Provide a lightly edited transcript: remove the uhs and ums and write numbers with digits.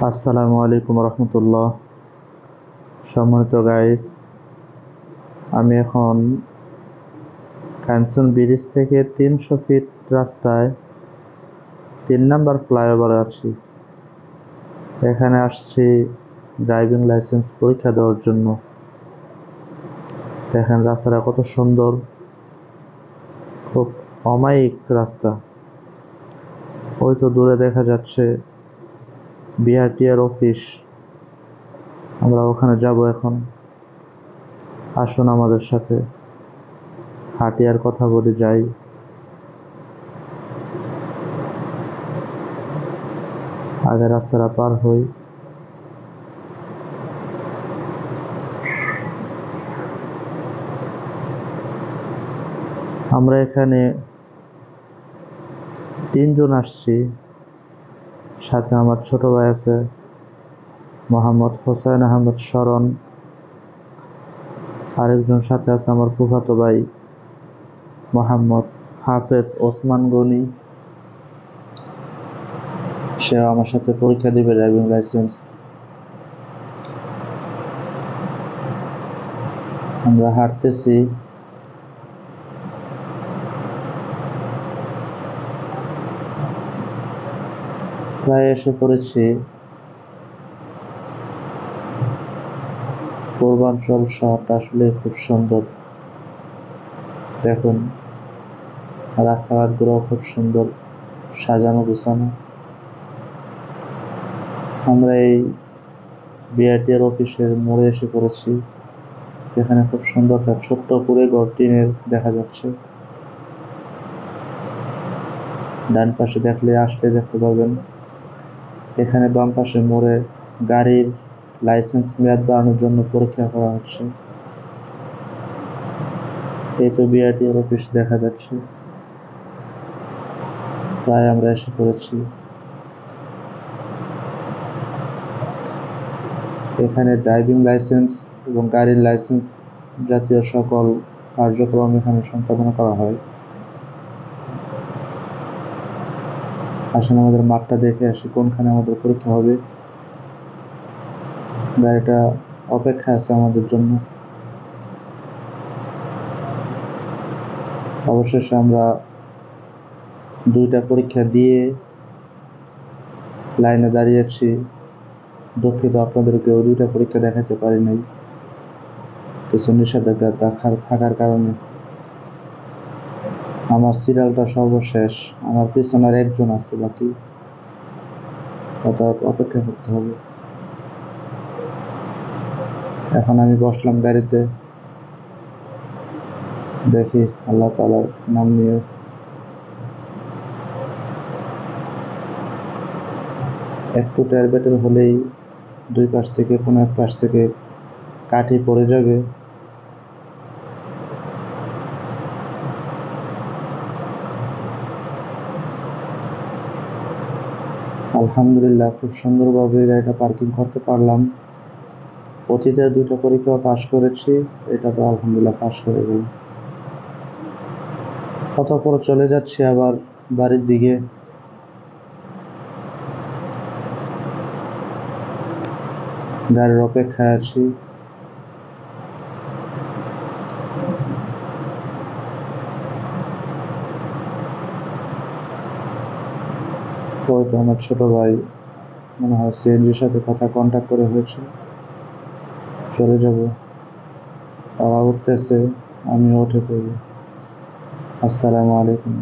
আসসালামু আলাইকুম রহমতুল্লাহ। সম্মানিত গাইস, আমি এখন কাঞ্চন ব্রিজ থেকে 300 ফিট রাস্তায় 3 নম্বর ফ্লাইওভারে আছি। এখানে আসছি ড্রাইভিং লাইসেন্স পরীক্ষা দেওয়ার জন্য। দেখেন রাস্তাটা কত সুন্দর, খুব অমায়িক রাস্তা। ওই তো দূরে দেখা যাচ্ছে বিআরটিএর অফিস। আমরা ওখানে যাব এখন। আসুন আমাদের সাথে হাঁটি আর কথা বলে যাই। আগে রাস্তাটা পার হই। আমরা এখানে 3 জন আসছি, সাথে আমার ছোট ভাই আছে মোহাম্মদ হোসেন আহমেদ শরণ। আরেকজন সাথে আছে আমার ফুফাতো ভাই মোহাম্মদ হাফেজ ওসমান গনি। সে আমার সাথে পরীক্ষা দিবে ড্রাইভিং লাইসেন্স। আমরা হাঁটতেছি। প্রায় এসে পড়েছি। পূর্বাঞ্চল শহরটা আসলে খুব সুন্দর। দেখুন রাস্তাঘাটগুলো খুব সুন্দর সাজানো গোছানো। আমরা এই বিআরটিএর অফিসের মোড়ে এসে পড়েছি। এখানে খুব সুন্দর একটা ছোট্ট করে ঘর টিনের দেখা যাচ্ছে। ডান পাশে আসলে দেখতে পাবেন এখানে বাম পাশে মোড়ে গাড়ির লাইসেন্স মেয়াদ বাড়ানোর জন্য পরীক্ষা করা হচ্ছে। এই তো বিআরটিএর অফিস দেখা যাচ্ছে। প্রায় আমরা এসে পড়েছি। এখানে ড্রাইভিং লাইসেন্স এবং গাড়ির লাইসেন্স জাতীয় সকল কার্যক্রম এখানে সম্পাদন করা হয়। আসলে আমাদের মাঠটা দেখে আসি কোনখানে আমাদের পরীক্ষা হবে। গাড়িটা অপেক্ষা আছে আমাদের জন্য। অবশেষে আমরা 2টা পরীক্ষা দিয়ে লাইনে দাঁড়িয়েছি। দুঃখিত, আপনাদেরকেও 2টা পরীক্ষা দেখাতে পারি নাই, কিছু নিষেধাজ্ঞা থাকার কারণে। আমার সিরিয়ালটা সর্বশেষ, আমার পিছনে আর একজন আছে বাকি, অতএব অপেক্ষা করতে হবে। এখন আমি বসলাম গাড়িতে, দেখি আল্লাহ তাআলার নাম নিয়ে। একটু টের বেটের হলেই দুই পাশ থেকে কোনো এক পাশ থেকে কাঠি পড়ে যাবে। আলহামদুলিল্লাহ খুব সুন্দরভাবে গাড়িটা পার্কিং করতে পারলাম। অতীতে 2টা পরীক্ষা পাশ করেছি, এটা তো আলহামদুলিল্লাহ পাশ করে গেল। অতঃপর চলে যাচ্ছি আবার বাড়ির দিকে। গাড়ির অপেক্ষায় আছি। ওই তো আমার ছোট ভাই, মনে হয় সিএনজির সাথে কন্ট্যাক্ট করে হয়েছে। চলে যাব, তারা উঠতেছে, আমিও উঠে পড়ব। আসসালামু আলাইকুম।